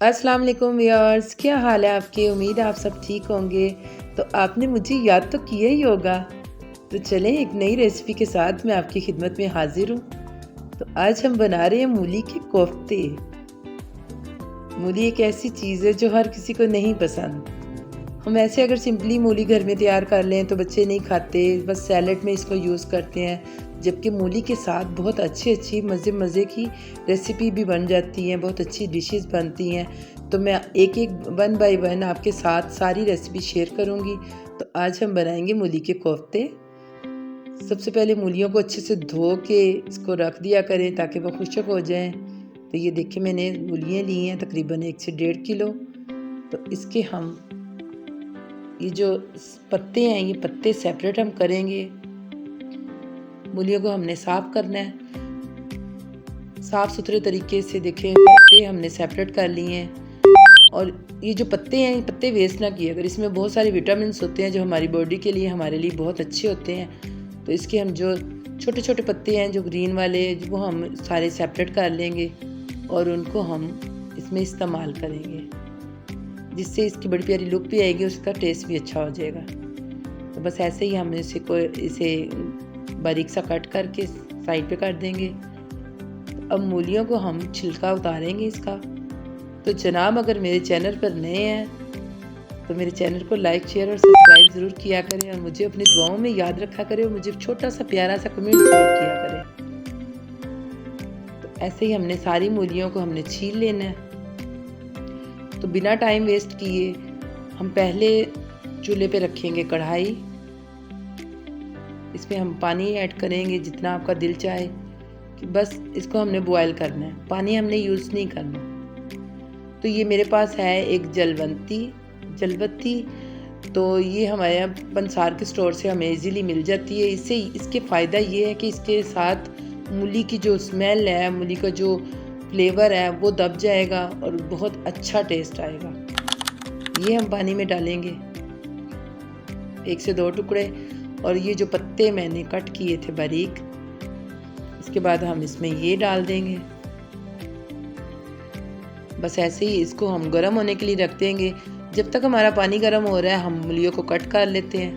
अस्सलाम वालेकुम व्यूअर्स, क्या हाल है आपके? उम्मीद है आप सब ठीक होंगे। तो आपने मुझे याद तो किया ही होगा। तो चलें एक नई रेसिपी के साथ मैं आपकी खिदमत में हाजिर हूँ। तो आज हम बना रहे हैं मूली के कोफ्ते। मूली एक ऐसी चीज़ है जो हर किसी को नहीं पसंद। हम ऐसे अगर सिंपली मूली घर में तैयार कर लें तो बच्चे नहीं खाते, बस सैलड में इसको यूज़ करते हैं। जबकि मूली के साथ बहुत अच्छी मज़े की रेसिपी भी बन जाती हैं, बहुत अच्छी डिशेस बनती हैं। तो मैं एक एक वन बाय वन आपके साथ सारी रेसिपी शेयर करूँगी। तो आज हम बनाएंगे मूली के कोफ्ते। सबसे पहले मूलियों को अच्छे से धो के इसको रख दिया करें ताकि वो खुश्क हो जाएं। तो ये देखिए मैंने मूलियाँ ली हैं तकरीबन 1 से 1.5 किलो। तो इसके हम ये जो पत्ते हैं ये पत्ते सेपरेट हम करेंगे। मूलियों को हमने साफ़ करना है साफ़ सुथरे तरीके से। देखें पत्ते हमने सेपरेट कर लिए हैं। और ये जो पत्ते हैं ये पत्ते वेस्ट ना किए, अगर इसमें बहुत सारे विटामिन होते हैं जो हमारी बॉडी के लिए हमारे लिए बहुत अच्छे होते हैं। तो इसके हम जो छोटे छोटे पत्ते हैं जो ग्रीन वाले वो हम सारे सेपरेट कर लेंगे और उनको हम इसमें इस्तेमाल करेंगे, जिससे इसकी बड़ी प्यारी लुक भी आएगी, उसका टेस्ट भी अच्छा हो जाएगा। तो बस ऐसे ही हम इसे बारीक सा कट करके साइड पे कर देंगे। अब मूलियों को हम छिलका उतारेंगे इसका। तो जनाब अगर मेरे चैनल पर नए हैं तो मेरे चैनल को लाइक शेयर और सब्सक्राइब ज़रूर किया करें और मुझे अपनी दुआओं में याद रखा करें और मुझे छोटा सा प्यारा सा कमेंट ज़रूर किया करें। तो ऐसे ही हमने सारी मूलियों को हमने छील लेना है। तो बिना टाइम वेस्ट किए हम पहले चूल्हे पे रखेंगे कढ़ाई। इसमें हम पानी ऐड करेंगे जितना आपका दिल चाहे, कि बस इसको हमने बॉयल करना है, पानी हमने यूज़ नहीं करना। तो ये मेरे पास है एक जलबत्ती। तो ये हमारे यहाँ पंसार के स्टोर से हमें इजीली मिल जाती है। इसके फ़ायदा ये है कि इसके साथ मूली की जो स्मेल है, मूली का जो फ्लेवर है वो दब जाएगा और बहुत अच्छा टेस्ट आएगा। ये हम पानी में डालेंगे 1 से 2 टुकड़े। और ये जो पत्ते मैंने कट किए थे बारीक, इसके बाद हम इसमें ये डाल देंगे। बस ऐसे ही इसको हम गर्म होने के लिए रख देंगे। जब तक हमारा पानी गर्म हो रहा है हम मूलियों को कट कर लेते हैं।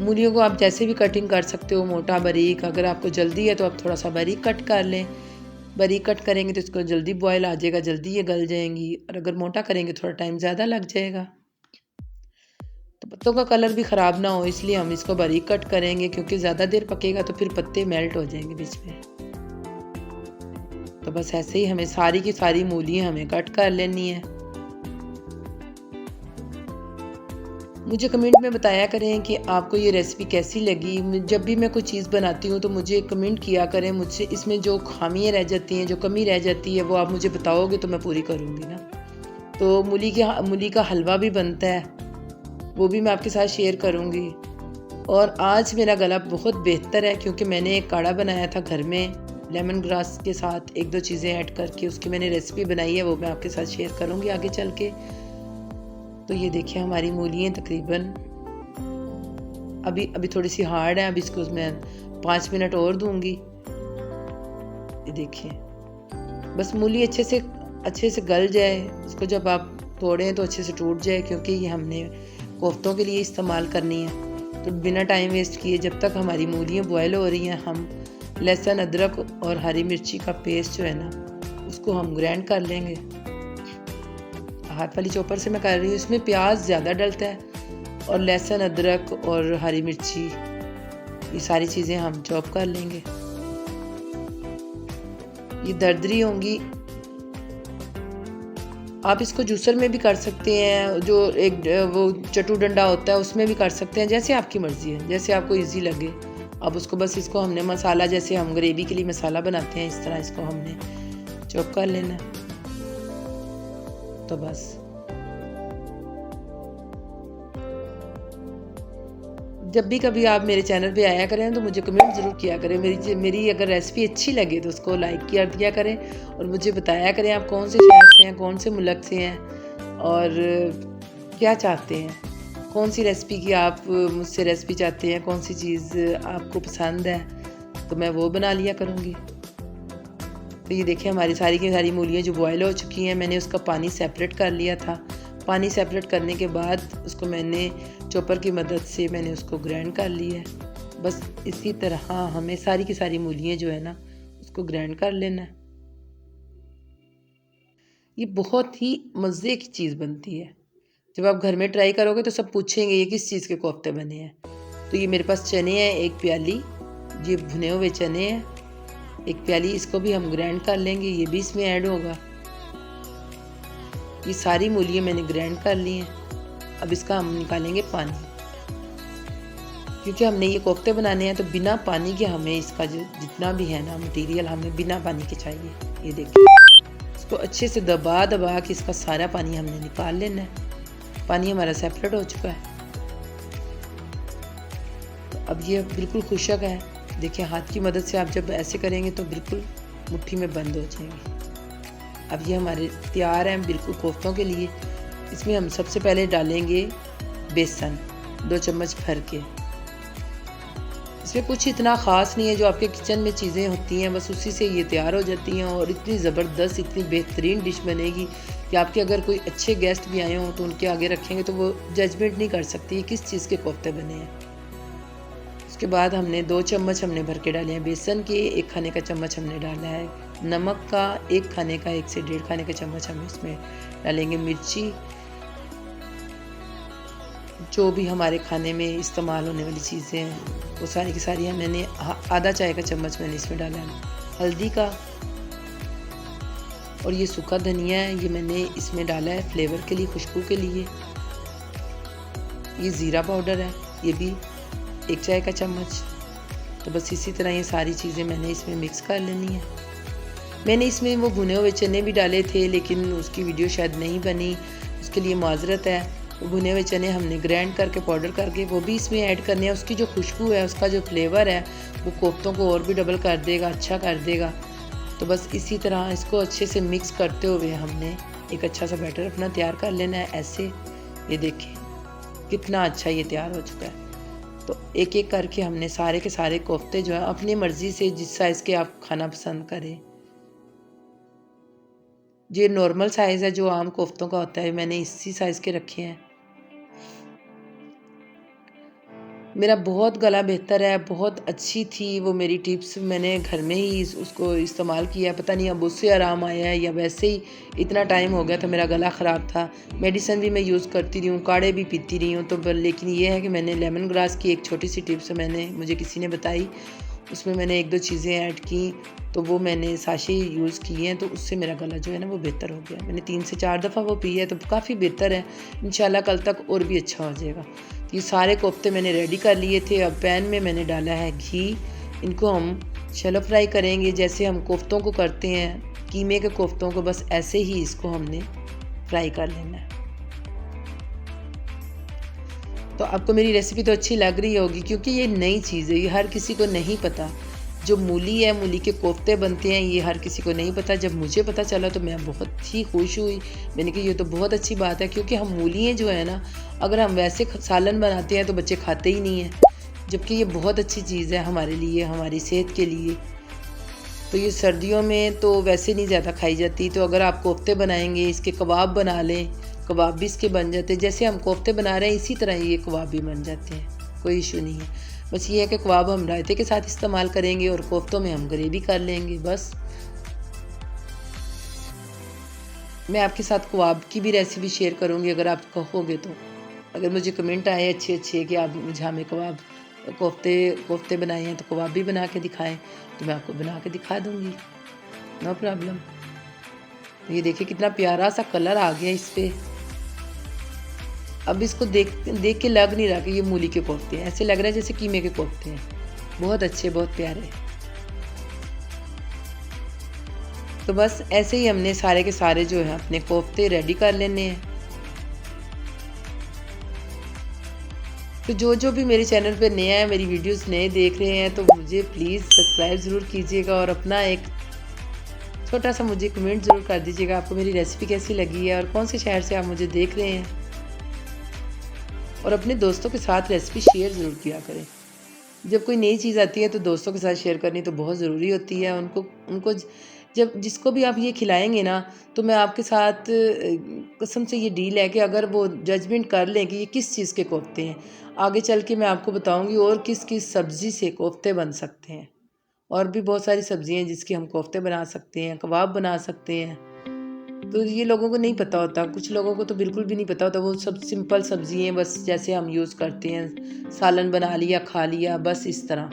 मूलियों को आप जैसे भी कटिंग कर सकते हो, मोटा बारीक। अगर आपको जल्दी है तो आप थोड़ा सा बारीक कट कर लें। बारीक कट करेंगे तो इसको जल्दी बॉयल आ जाएगा, जल्दी ये गल जाएंगी। और अगर मोटा करेंगे थोड़ा टाइम ज़्यादा लग जाएगा। तो पत्तों का कलर भी ख़राब ना हो इसलिए हम इसको बारीक कट करेंगे, क्योंकि ज़्यादा देर पकेगा तो फिर पत्ते मेल्ट हो जाएंगे बीच में। तो बस ऐसे ही हमें सारी की सारी मूलियाँ हमें कट कर लेनी है। मुझे कमेंट में बताया करें कि आपको ये रेसिपी कैसी लगी। जब भी मैं कोई चीज़ बनाती हूँ तो मुझे कमेंट किया करें। मुझसे इसमें जो खामियाँ रह जाती हैं, जो कमी रह जाती है, वो आप मुझे बताओगे तो मैं पूरी करूँगी ना। तो मूली का हलवा भी बनता है, वो भी मैं आपके साथ शेयर करूँगी। और आज मेरा गला बहुत बेहतर है क्योंकि मैंने एक काढ़ा बनाया था घर में लेमन ग्रास के साथ 1-2 चीज़ें ऐड करके, उसकी मैंने रेसिपी बनाई है, वो मैं आपके साथ शेयर करूँगी आगे चल के। तो ये देखिए हमारी मूलियाँ तकरीबन अभी थोड़ी सी हार्ड है। अब इसको मैं 5 मिनट और दूंगी। ये देखिए बस मूली अच्छे से गल जाए, उसको जब आप तोड़ें तो अच्छे से टूट जाए, क्योंकि ये हमने कोफ्तों के लिए इस्तेमाल करनी है। तो बिना टाइम वेस्ट किए जब तक हमारी मूलियाँ बॉयल हो रही हैं, हम लहसुन अदरक और हरी मिर्ची का पेस्ट जो है ना उसको हम ग्राइंड कर लेंगे। हाथ वाली चॉपर से मैं कर रही हूँ। इसमें प्याज ज़्यादा डलता है और लहसुन अदरक और हरी मिर्ची, ये सारी चीज़ें हम चॉप कर लेंगे। ये दरदरी होंगी। आप इसको जूसर में भी कर सकते हैं, जो एक वो चटू डंडा होता है उसमें भी कर सकते हैं, जैसे आपकी मर्ज़ी है, जैसे आपको इजी लगे। अब इसको हमने मसाला, जैसे हम ग्रेवी के लिए मसाला बनाते हैं, इस तरह इसको हमने चॉप कर लेना है। तो बस जब भी कभी आप मेरे चैनल पे आया करें तो मुझे कमेंट ज़रूर किया करें। मेरी अगर रेसिपी अच्छी लगे तो उसको लाइक कर दिया करें और मुझे बताया करें आप कौन से शहर से हैं, कौन से मुल्क से हैं और क्या चाहते हैं, कौन सी रेसिपी की आप मुझसे रेसिपी चाहते हैं, कौन सी चीज़ आपको पसंद है, तो मैं वो बना लिया करूँगी। तो ये देखिए हमारी सारी की सारी मूलियाँ जो बॉयल हो चुकी हैं, मैंने उसका पानी सेपरेट कर लिया था। पानी सेपरेट करने के बाद उसको मैंने चॉपर की मदद से मैंने उसको ग्राइंड कर लिया है। बस इसी तरह हमें सारी की सारी मूलियाँ जो है ना उसको ग्राइंड कर लेना है। ये बहुत ही मज़े की चीज़ बनती है। जब आप घर में ट्राई करोगे तो सब पूछेंगे ये किस चीज़ के कोफ्ते बने हैं। तो ये मेरे पास चने हैं 1 प्याली, ये भुने हुए चने हैं 1 प्याली, इसको भी हम ग्राइंड कर लेंगे, ये भी इसमें ऐड होगा। ये सारी मूलियाँ मैंने ग्राइंड कर ली हैं। अब इसका हम निकालेंगे पानी, क्योंकि हमने ये कोफ्ते बनाने हैं तो बिना पानी के हमें इसका जो जितना भी है ना मटेरियल हमें बिना पानी के चाहिए। ये देखिए इसको अच्छे से दबा दबा के इसका सारा पानी हमने निकाल लेना है। पानी हमारा सेपरेट हो चुका है। तो अब ये बिल्कुल खुशक है। देखिए हाथ की मदद से आप जब ऐसे करेंगे तो बिल्कुल मुट्ठी में बंद हो जाएंगे। अब ये हमारे तैयार हैं बिल्कुल कोफ्तों के लिए। इसमें हम सबसे पहले डालेंगे बेसन 2 चम्मच भर के। इसमें कुछ इतना ख़ास नहीं है, जो आपके किचन में चीज़ें होती हैं बस उसी से ये तैयार हो जाती हैं और इतनी ज़बरदस्त इतनी बेहतरीन डिश बनेगी कि आपके अगर कोई अच्छे गेस्ट भी आए हों तो उनके आगे रखेंगे तो वो जजमेंट नहीं कर सकती ये किस चीज़ के कोफ्ते बने हैं। उसके बाद हमने 2 चम्मच हमने भर के डाले हैं बेसन के, 1 खाने का चम्मच हमने डाला है नमक का, 1 खाने का 1 से 1.5 खाने का चम्मच हम इसमें डालेंगे मिर्ची। जो भी हमारे खाने में इस्तेमाल होने वाली चीज़ें हैं वो सारी की सारी है। मैंने आधा चाय का चम्मच मैंने इसमें डाला है हल्दी का, और ये सूखा धनिया है ये मैंने इसमें डाला है फ्लेवर के लिए, खुशबू के लिए। ये ज़ीरा पाउडर है ये भी 1 चाय का चम्मच। तो बस इसी तरह ये सारी चीज़ें मैंने इसमें मिक्स कर लेनी है। मैंने इसमें वो भुने हुए चने भी डाले थे लेकिन उसकी वीडियो शायद नहीं बनी, उसके लिए माजरत है। वो भुने हुए चने हमने ग्राइंड करके पाउडर करके वो भी इसमें ऐड करने हैं। उसकी जो खुशबू है उसका जो फ्लेवर है वो कोफ्तों को और भी डबल कर देगा, अच्छा कर देगा। तो बस इसी तरह इसको अच्छे से मिक्स करते हुए हमने एक अच्छा सा बैटर अपना तैयार कर लेना है। ऐसे ये देखिए कितना अच्छा ये तैयार हो चुका है। तो एक एक करके हमने सारे के सारे कोफ्ते जो है अपनी मर्ज़ी से जिस साइज़ के आप खाना पसंद करें, ये नॉर्मल साइज़ है जो आम कोफ्तों का होता है, मैंने इसी साइज़ के रखे हैं। मेरा बहुत गला बेहतर है, बहुत अच्छी थी वो मेरी टिप्स, मैंने घर में ही उसको इस्तेमाल किया। पता नहीं अब उससे आराम आया है या वैसे ही इतना टाइम हो गया था मेरा गला ख़राब था। मेडिसिन भी मैं यूज़ करती रही हूँ, काढ़े भी पीती रही हूँ। तो लेकिन ये है कि मैंने लेमन ग्रास की एक छोटी सी टिप्स मुझे किसी ने बताई, उसमें मैंने 1-2 चीज़ें ऐड की तो वो मैंने साशे यूज़ किए हैं, तो उससे मेरा गला जो है ना वो बेहतर हो गया। मैंने 3 से 4 दफ़ा वो पी है तो काफ़ी बेहतर है। इंशाल्लाह कल तक और भी अच्छा हो जाएगा। ये सारे कोफ्ते मैंने रेडी कर लिए थे। अब पैन में मैंने डाला है घी। इनको हम शैलो फ्राई करेंगे जैसे हम कोफ्तों को करते हैं, कीमे के कोफ्तों को, बस ऐसे ही इसको हमने फ्राई कर लेना है। तो आपको मेरी रेसिपी तो अच्छी लग रही होगी क्योंकि ये नई चीज़ है, ये हर किसी को नहीं पता। जो मूली है, मूली के कोफ्ते बनते हैं, ये हर किसी को नहीं पता। जब मुझे पता चला तो मैं बहुत ही खुश हुई। मैंने कहा ये तो बहुत अच्छी बात है, क्योंकि हम मूलियाँ जो है ना अगर हम वैसे सालन बनाते हैं तो बच्चे खाते ही नहीं हैं, जबकि ये बहुत अच्छी चीज़ है हमारे लिए, हमारी सेहत के लिए। तो ये सर्दियों में तो वैसे नहीं ज़्यादा खाई जाती, तो अगर आप कोफ्ते बनाएंगे, इसके कबाब बना लें, कबाब भी इसके बन जाते हैं। जैसे हम कोफ्ते बना रहे हैं इसी तरह ये कबाब भी बन जाते हैं, कोई इशू नहीं है। बस ये है कि कबाब हम रायते के साथ इस्तेमाल करेंगे और कोफ्तों में हम ग्रेवी कर लेंगे। बस मैं आपके साथ कबाब की भी रेसिपी शेयर करूँगी अगर आप कहोगे तो। अगर मुझे कमेंट आए अच्छे अच्छे कि आप मुझे हमें कबाब कोफ्ते बनाए हैं तो कबाब भी बना के दिखाएं, तो मैं आपको बना के दिखा दूँगी, नो प्रॉब्लम। तो ये देखिए कितना प्यारा सा कलर आ गया इस पर। अब इसको देख के लग नहीं रहा कि ये मूली के कोफ्ते हैं, ऐसे लग रहा है जैसे कीमे के कोफ्ते हैं। बहुत अच्छे, बहुत प्यारे। तो बस ऐसे ही हमने सारे के सारे जो है अपने कोफ्ते रेडी कर लेने हैं। तो जो भी मेरे चैनल पे नया है, मेरी वीडियोस नए देख रहे हैं, तो मुझे प्लीज़ सब्सक्राइब ज़रूर कीजिएगा और अपना एक छोटा सा मुझे कमेंट ज़रूर कर दीजिएगा आपको मेरी रेसिपी कैसी लगी है और कौन से शहर से आप मुझे देख रहे हैं। और अपने दोस्तों के साथ रेसिपी शेयर ज़रूर किया करें। जब कोई नई चीज़ आती है तो दोस्तों के साथ शेयर करनी तो बहुत ज़रूरी होती है। उनको जब जिसको भी आप ये खिलाएंगे ना, तो मैं आपके साथ कसम से ये डील है कि अगर वो जजमेंट कर लें कि ये किस चीज़ के कोफ्ते हैं, आगे चल के मैं आपको बताऊंगी और किस किस सब्ज़ी से कोफ्ते बन सकते हैं। और भी बहुत सारी सब्ज़ियाँ हैं जिसके हम कोफ्ते बना सकते हैं, कबाब बना सकते हैं। तो ये लोगों को नहीं पता होता, कुछ लोगों को तो बिल्कुल भी नहीं पता होता। वो सब सिंपल सब्ज़ी हैं, बस जैसे हम यूज़ करते हैं, सालन बना लिया, खा लिया, बस इस तरह।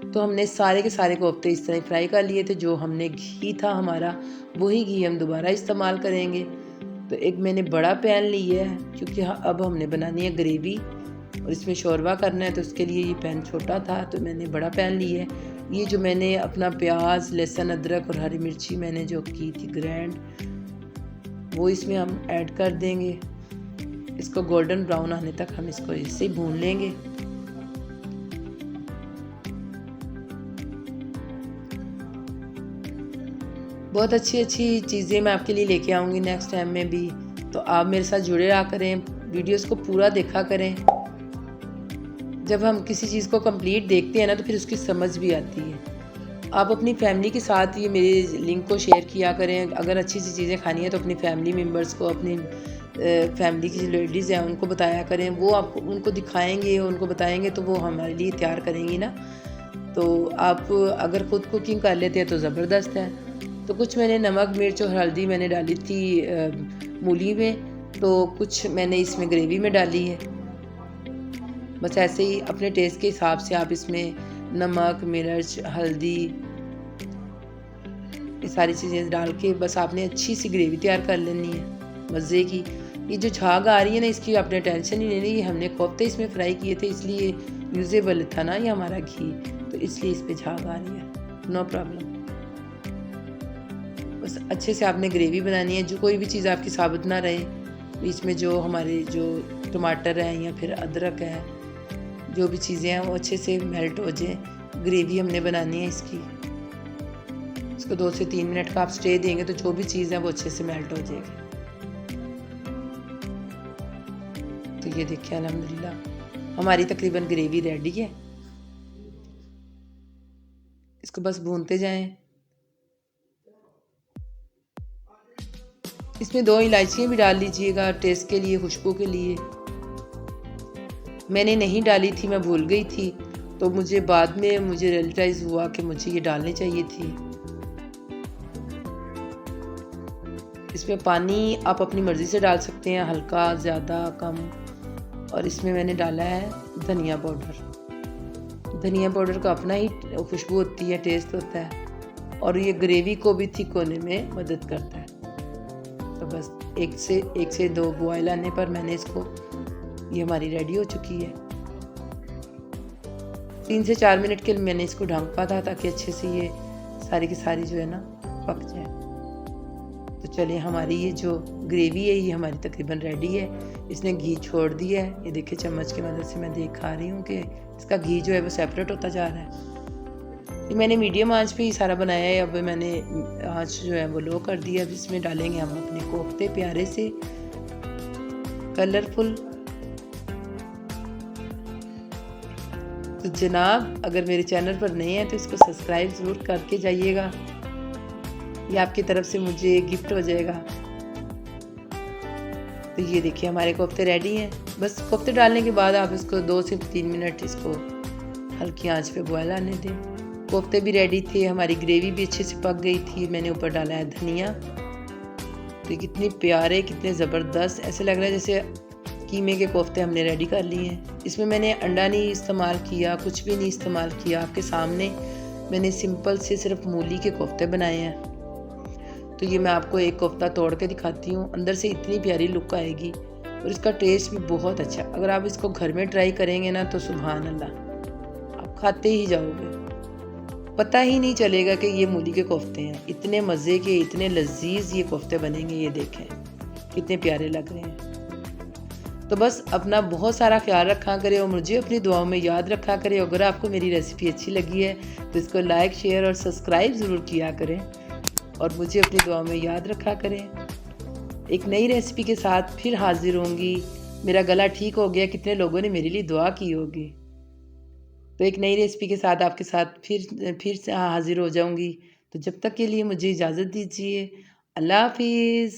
तो हमने सारे के सारे कोफ्ते इस तरह फ्राई कर लिए थे। जो हमने घी था हमारा, वही घी हम दोबारा इस्तेमाल करेंगे। तो एक मैंने बड़ा पैन लिया है क्योंकि अब हमने बनानी है ग्रेवी और इसमें शोरबा करना है, तो उसके लिए ये पैन छोटा था तो मैंने बड़ा पैन लिया है। ये जो मैंने अपना प्याज, लहसुन, अदरक और हरी मिर्ची मैंने जो की थी ग्राइंड, वो इसमें हम ऐड कर देंगे। इसको गोल्डन ब्राउन आने तक हम इसको इससे ही भून लेंगे। बहुत अच्छी अच्छी चीज़ें मैं आपके लिए लेके आऊँगी नेक्स्ट टाइम में भी, तो आप मेरे साथ जुड़े रहा करें, वीडियोस को पूरा देखा करें। जब हम किसी चीज़ को कंप्लीट देखते हैं ना, तो फिर उसकी समझ भी आती है। आप अपनी फैमिली के साथ ये मेरे लिंक को शेयर किया करें। अगर अच्छी अच्छी चीज़ें खानी है तो अपनी फैमिली मेम्बर्स को, अपनी फैमिली की जो लेडीज़ हैं उनको बताया करें। वो आपको उनको दिखाएंगे, उनको बताएंगे तो वो हमारे लिए तैयार करेंगी ना। तो आप अगर ख़ुद कुकिंग कर लेते हैं तो ज़बरदस्त है। तो कुछ मैंने नमक, मिर्च और हल्दी मैंने डाली थी मूली में, तो कुछ मैंने इसमें ग्रेवी में डाली है। बस ऐसे ही अपने टेस्ट के हिसाब से आप इसमें नमक, मिर्च, हल्दी, ये सारी चीज़ें डाल के बस आपने अच्छी सी ग्रेवी तैयार कर लेनी है मज़े की। ये जो झाग आ रही है ना, इसकी आपने टेंशन ही नहीं लेनी। हमने कोफ्ते इसमें फ्राई किए थे, इसलिए यूजेबल था ना ये हमारा घी, तो इसलिए इस पर झाग आ रही है, नो प्रॉब्लम। बस अच्छे से आपने ग्रेवी बनानी है। जो कोई भी चीज़ आपकी साबुत ना रहे, बीच में जो हमारे जो टमाटर है या फिर अदरक है, जो भी चीज़ें हैं वो अच्छे से मेल्ट हो जाए। ग्रेवी हमने बनानी है इसकी, इसको 2 से 3 मिनट का आप स्टे देंगे तो जो भी चीज़ है वो अच्छे से मेल्ट हो जाएगी। तो ये देखिए अल्हम्दुलिल्लाह हमारी तकरीबन ग्रेवी रेडी है। इसको बस भूनते जाएं। इसमें 2 इलायचियाँ भी डाल लीजिएगा टेस्ट के लिए, खुशबू के लिए। मैंने नहीं डाली थी, मैं भूल गई थी, तो मुझे बाद में रियलाइज़ हुआ कि मुझे ये डालनी चाहिए थी। इसमें पानी आप अपनी मर्ज़ी से डाल सकते हैं, हल्का, ज़्यादा, कम। और इसमें मैंने डाला है धनिया पाउडर। धनिया पाउडर का अपना ही खुशबू होती है, टेस्ट होता है, और ये ग्रेवी को भी थिक होने में मदद करता है। तो बस एक से 2 बॉयल आने पर मैंने इसको, ये हमारी रेडी हो चुकी है। 3 से 4 मिनट के लिए मैंने इसको ढका था ताकि अच्छे से ये सारी की सारी जो है ना पक जाए। तो चलिए, हमारी ये जो ग्रेवी है ये हमारी तकरीबन रेडी है। इसने घी छोड़ दिया है, ये देखिए चम्मच की मदद से मैं दिखा रही हूँ कि इसका घी जो है वो सेपरेट होता जा रहा है। ये मैंने मीडियम आंच पे ही सारा बनाया है। अब मैंने आंच जो है वो लो कर दिया। अब इसमें डालेंगे हम अपने कोफ्ते प्यारे से कलरफुल। तो जनाब, अगर मेरे चैनल पर नए हैं तो इसको सब्सक्राइब ज़रूर करके जाइएगा, ये आपकी तरफ से मुझे गिफ्ट हो जाएगा। तो ये देखिए हमारे कोफ्ते रेडी हैं। बस कोफ्ते डालने के बाद आप इसको 2 से 3 मिनट इसको हल्की आंच पे बॉयल आने दें। कोफ्ते भी रेडी थे, हमारी ग्रेवी भी अच्छे से पक गई थी। मैंने ऊपर डाला है धनिया। तो कितने प्यारे, कितने ज़बरदस्त, ऐसे लग रहा है जैसे कीमे के कोफ्ते हमने रेडी कर लिए हैं। इसमें मैंने अंडा नहीं इस्तेमाल किया, कुछ भी नहीं इस्तेमाल किया। आपके सामने मैंने सिंपल से सिर्फ मूली के कोफ्ते बनाए हैं। तो ये मैं आपको एक कोफ्ता तोड़ के दिखाती हूँ। अंदर से इतनी प्यारी लुक आएगी और इसका टेस्ट भी बहुत अच्छा। अगर आप इसको घर में ट्राई करेंगे ना तो सुभान अल्लाह, आप खाते ही जाओगे, पता ही नहीं चलेगा कि ये मूली के कोफ्ते हैं। इतने मज़े के, इतने लजीज ये कोफ्ते बनेंगे। ये देखें कितने प्यारे लग रहे हैं। तो बस अपना बहुत सारा ख्याल रखा करें और मुझे अपनी दुआओं में याद रखा करें। अगर आपको मेरी रेसिपी अच्छी लगी है तो इसको लाइक, शेयर और सब्सक्राइब ज़रूर किया करें और मुझे अपनी दुआओं में याद रखा करें। एक नई रेसिपी के साथ फिर हाजिर होंगी। मेरा गला ठीक हो गया, कितने लोगों ने मेरे लिए दुआ की होगी। तो एक नई रेसिपी के साथ आपके साथ फिर से हाजिर हो जाऊंगी। तो जब तक के लिए मुझे इजाज़त दीजिए। अल्लाह हाफ़िज़।